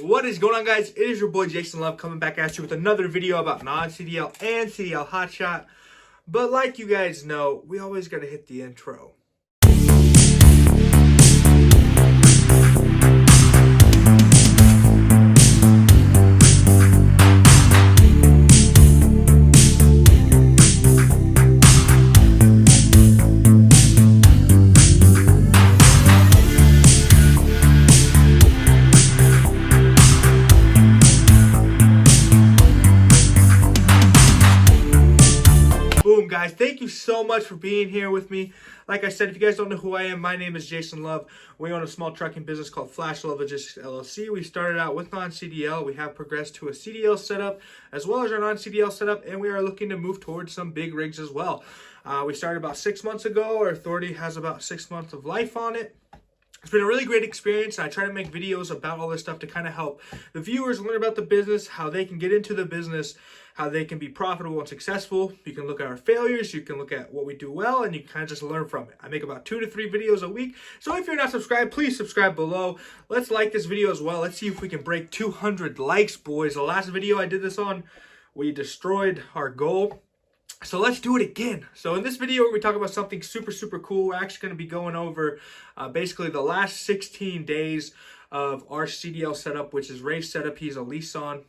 What is going on, guys? It is your boy Jason Love coming back at you with another video about non-CDL and CDL Hotshot. But like you guys know, we always got to hit the intro. Boom, guys, thank you so much for being here with me. Like I said, if you guys don't know who I am, my name is Jason Love. We own a small trucking business called Flash Love Logistics LLC. We started out with non-CDL. We have progressed to a CDL setup as well as our non-CDL setup, and we are looking to move towards some big rigs as well. We started about 6 months ago. Our authority has about 6 months of life on it. It's been a really great experience. I try to make videos about all this stuff to kind of help the viewers learn about the business, how they can get into the business, how they can be profitable and successful. You can look at our failures, you can look at what we do well, and you can kind of just learn from it. I make about 2 to 3 videos a week. So if you're not subscribed, please subscribe below. Let's like this video as well. Let's see if we can break 200 likes, boys. The last video I did this on, we destroyed our goal. So let's do it again. So in this video, we talk about something super cool. We're actually going to be going over basically the last 16 days of our CDL setup, which is Ray's setup. He's a lease-on.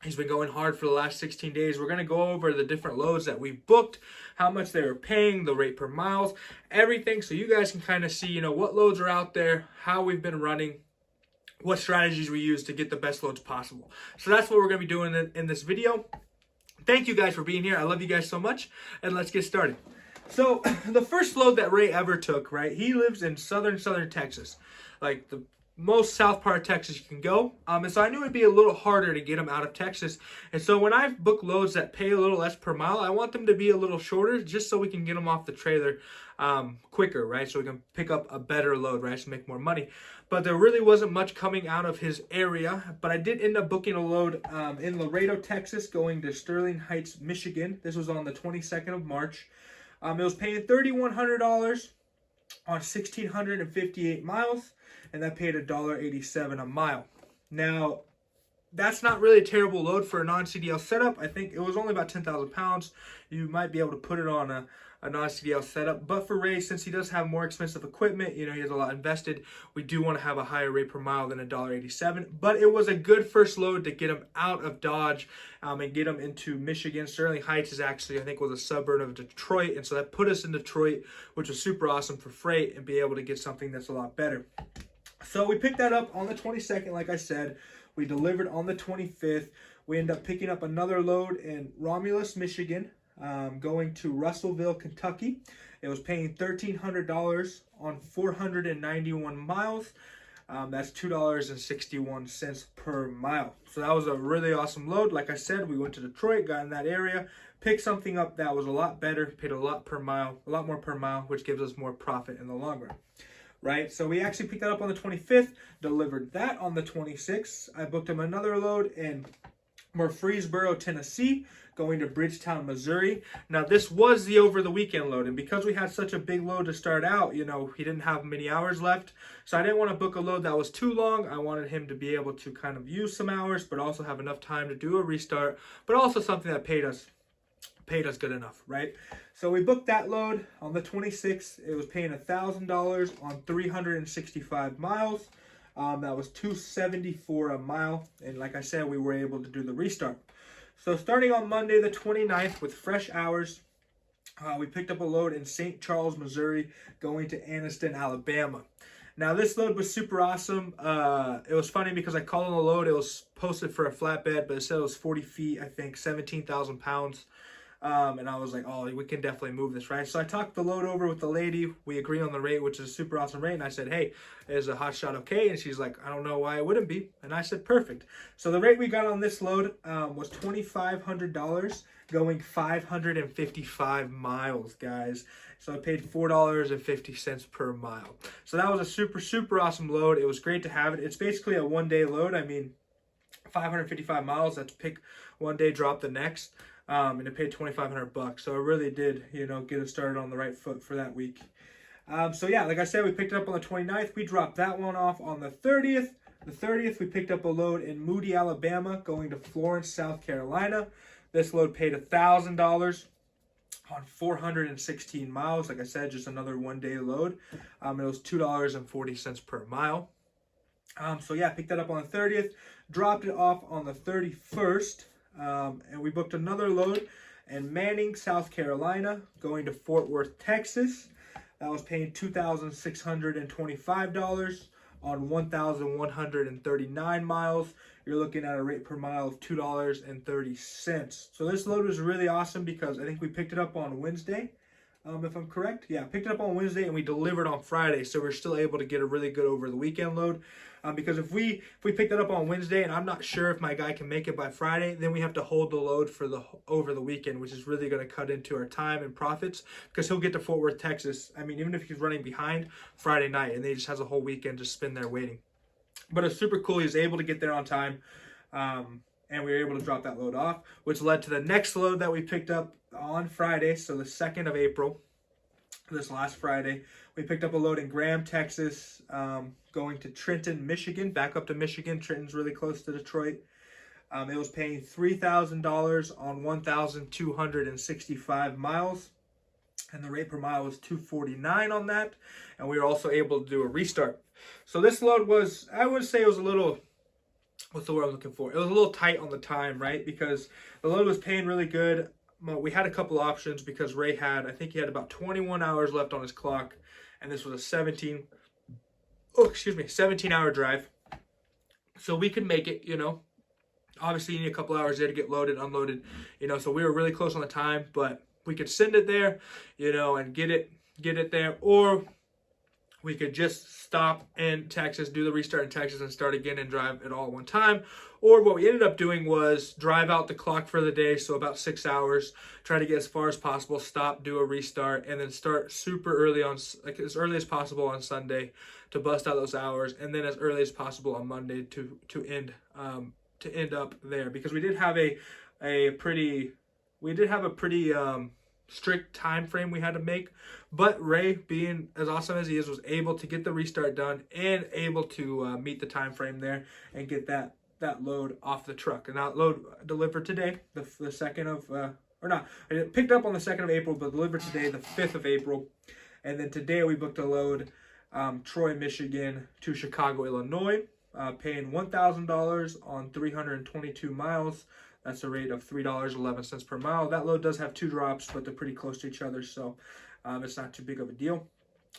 He's been going hard for the last 16 days. We're going to go over the different loads that we've booked, how much they were paying, the rate per miles, everything. So you guys can kind of see, what loads are out there, how we've been running, what strategies we use to get the best loads possible. So that's what we're going to be doing in this video. Thank you guys for being here. I love you guys so much. And let's get started. So the first load that Ray ever took, right? He lives in southern Texas, like the most south part of Texas you can go. And so I knew it'd be a little harder to get him out of Texas. And so when I book loads that pay a little less per mile, I want them to be a little shorter just so we can get them off the trailer quicker, right? So we can pick up a better load, right? To make more money. But there really wasn't much coming out of his area. But I did end up booking a load in Laredo, Texas, going to Sterling Heights, Michigan. This was on the 22nd of March. It was paying $3,100 on 1,658 miles, and that paid $1.87 a mile. Now, that's not really a terrible load for a non-CDL setup. I think it was only about 10,000 pounds. You might be able to put it on a non-CDL setup. But for Ray, since he does have more expensive equipment, he has a lot invested, we do want to have a higher rate per mile than $1.87. But it was a good first load to get him out of Dodge and get him into Michigan. Sterling Heights is actually, I think, was a suburb of Detroit. And so that put us in Detroit, which was super awesome for freight and be able to get something that's a lot better. So we picked that up on the 22nd, like I said. We delivered on the 25th. We ended up picking up another load in Romulus, Michigan, going to Russellville, Kentucky. It was paying $1,300 on 491 miles. That's $2.61 per mile. So that was a really awesome load. Like I said, we went to Detroit, got in that area, picked something up that was a lot better, paid a lot more per mile, which gives us more profit in the long run. Right, so we actually picked that up on the 25th, delivered that on the 26th. I booked him another load in Murfreesboro, Tennessee, going to Bridgetown, Missouri. Now, this was the over-the-weekend load, and because we had such a big load to start out, he didn't have many hours left, so I didn't want to book a load that was too long. I wanted him to be able to kind of use some hours, but also have enough time to do a restart, but also something that paid us good enough, right? So we booked that load on the 26th. It was paying $1,000 on 365 miles. That was $2.74 a mile. And like I said, we were able to do the restart. So starting on Monday the 29th with fresh hours, we picked up a load in St. Charles, Missouri, going to Anniston, Alabama. Now, this load was super awesome. It was funny because I called on the load. It was posted for a flatbed, but it said it was 40 feet, I think, 17,000 pounds. And I was like, oh, we can definitely move this, right? So I talked the load over with the lady. We agreed on the rate, which is a super awesome rate. And I said, hey, is a Hotshot okay? And she's like, I don't know why it wouldn't be. And I said, perfect. So the rate we got on this load was $2,500 going 555 miles, guys. So I paid $4.50 per mile. So that was a super awesome load. It was great to have it. It's basically a one-day load. I mean, 555 miles, that's pick one day, drop the next. And it paid $2,500. So it really did, get us started on the right foot for that week. So yeah, like I said, we picked it up on the 29th. We dropped that one off on the 30th. The 30th, we picked up a load in Moody, Alabama, going to Florence, South Carolina. This load paid $1,000 on 416 miles. Like I said, just another one-day load. It was $2.40 per mile. So yeah, picked that up on the 30th, dropped it off on the 31st, and we booked another load in Manning, South Carolina, going to Fort Worth, Texas. That was paying $2,625 on 1,139 miles. You're looking at a rate per mile of $2.30. So this load was really awesome because I think we picked it up on Wednesday, if I'm correct. Yeah, picked it up on Wednesday and we delivered on Friday, so we're still able to get a really good over the weekend load. Because if we pick that up on Wednesday and I'm not sure if my guy can make it by Friday, then we have to hold the load for the over the weekend, which is really going to cut into our time and profits, because he'll get to Fort Worth, Texas. I mean, even if he's running behind, Friday night, and then he just has a whole weekend to spend there waiting. But it's super cool. He was able to get there on time, and we were able to drop that load off, which led to the next load that we picked up on Friday, so the 2nd of April. This last Friday, we picked up a load in Graham, Texas, going to Trenton, Michigan, back up to Michigan. Trenton's really close to Detroit. It was paying $3,000 on 1,265 miles, and the rate per mile was $2.49 on that, and we were also able to do a restart. So this load was, I would say it was a little, what's the word I'm looking for? It was a little tight on the time, right? Because the load was paying really good. We had a couple options because Ray had, I think he had about 21 hours left on his clock, and this was a 17-hour drive. So we could make it, you know. Obviously, you need a couple hours there to get loaded, unloaded, you know. So we were really close on the time, but we could send it there, you know, and get it there, or we could just stop in Texas, do the restart in Texas, and start again and drive it all at one time. Or what we ended up doing was drive out the clock for the day, so about 6 hours, try to get as far as possible, stop, do a restart, and then start super early on, like as early as possible on Sunday to bust out those hours, and then as early as possible on Monday to end up there, because we did have a pretty strict time frame we had to make. But Ray, being as awesome as he is, was able to get the restart done and able to meet the time frame there and get that load off the truck. And that load delivered today, the 2nd of it picked up on the 2nd of April, but delivered today, the 5th of April. And then today we booked a load, Troy, Michigan to Chicago, Illinois, paying $1,000 on 322 miles. That's a rate of $3.11 per mile. That load does have 2 drops, but they're pretty close to each other, so it's not too big of a deal.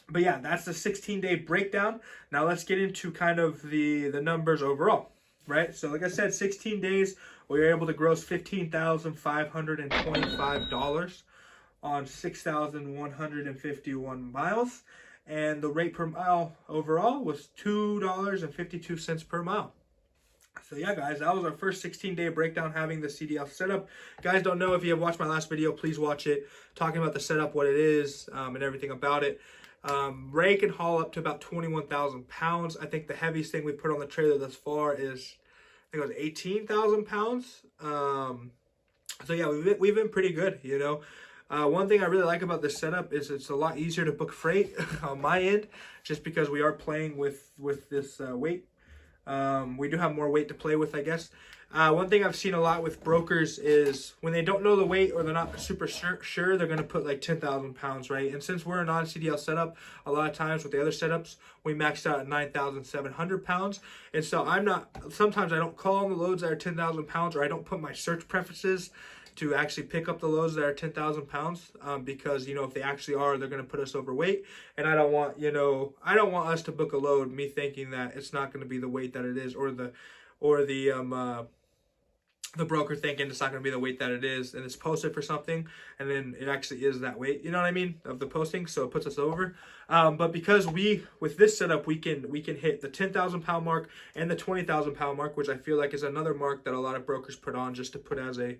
But yeah, that's the 16-day breakdown. Now let's get into kind of the numbers overall, right? So like I said, 16 days, we were able to gross $15,525 on 6,151 miles. And the rate per mile overall was $2.52 per mile. So yeah, guys, that was our first 16-day breakdown having the CDL setup. Guys, don't know if you have watched my last video, please watch it, talking about the setup, what it is, and everything about it. Ray can haul up to about 21,000 pounds. I think the heaviest thing we put on the trailer thus far is, I think it was 18,000 pounds. So yeah, we've been pretty good, you know. One thing I really like about this setup is it's a lot easier to book freight on my end, just because we are playing with this weight. We do have more weight to play with, I guess. One thing I've seen a lot with brokers is when they don't know the weight or they're not super sure, they're going to put like 10,000 pounds, right? And since we're a non-CDL setup, a lot of times with the other setups, we maxed out at 9,700 pounds. And so sometimes I don't call on the loads that are 10,000 pounds, or I don't put my search preferences to actually pick up the loads that are 10,000 pounds, because, you know, if they actually are, they're going to put us overweight. And I don't want us to book a load, me thinking that it's not going to be the weight that it is, or the broker thinking it's not going to be the weight that it is, and it's posted for something, and then it actually is that weight, you know what I mean, of the posting, so it puts us over. But because with this setup, we can hit the 10,000 pound mark and the 20,000 pound mark, which I feel like is another mark that a lot of brokers put on just to put to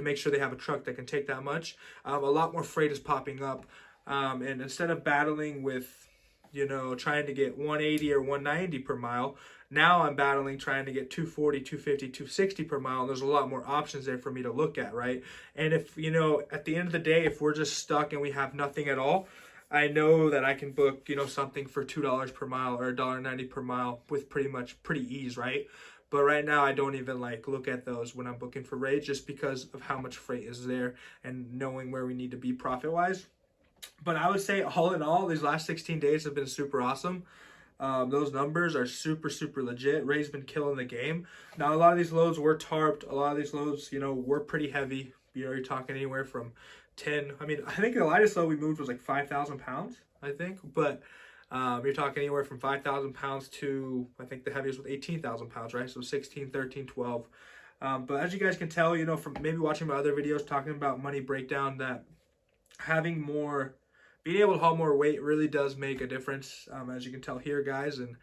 make sure they have a truck that can take that much. A lot more freight is popping up, and instead of battling with, you know, trying to get 180 or 190 per mile, now I'm battling trying to get 240, 250, 260 per mile. And there's a lot more options there for me to look at, right? And if, you know, at the end of the day, if we're just stuck and we have nothing at all, I know that I can book, something for $2 per mile or $1.90 per mile with pretty ease, right? But right now I don't even like look at those when I'm booking for rates, just because of how much freight is there and knowing where we need to be profit wise. But I would say all in all, these last 16 days have been super awesome. Those numbers are super, super legit. Ray's been killing the game. Now, a lot of these loads were tarped. A lot of these loads, were pretty heavy. You're talking anywhere from 10. I mean, I think the lightest load we moved was like 5,000 pounds, I think. But you're talking anywhere from 5,000 pounds to, I think the heaviest was 18,000 pounds, right? So 16, 13, 12. But as you guys can tell, from maybe watching my other videos talking about money breakdown, that being able to haul more weight really does make a difference, as you can tell here, guys. And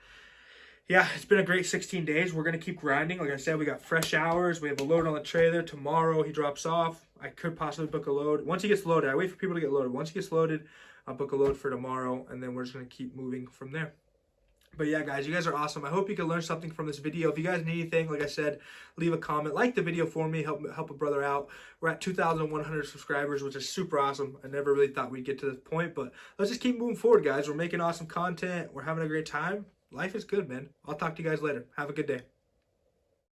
yeah, it's been a great 16 days. We're going to keep grinding. Like I said, we got fresh hours. We have a load on the trailer. Tomorrow he drops off. I could possibly book a load. Once he gets loaded, I wait for people to get loaded. Once he gets loaded, I'll book a load for tomorrow, and then we're just going to keep moving from there. But yeah, guys, you guys are awesome. I hope you can learn something from this video. If you guys need anything, like I said, leave a comment. Like the video for me. Help a brother out. We're at 2,100 subscribers, which is super awesome. I never really thought we'd get to this point, but let's just keep moving forward, guys. We're making awesome content. We're having a great time. Life is good, man. I'll talk to you guys later. Have a good day.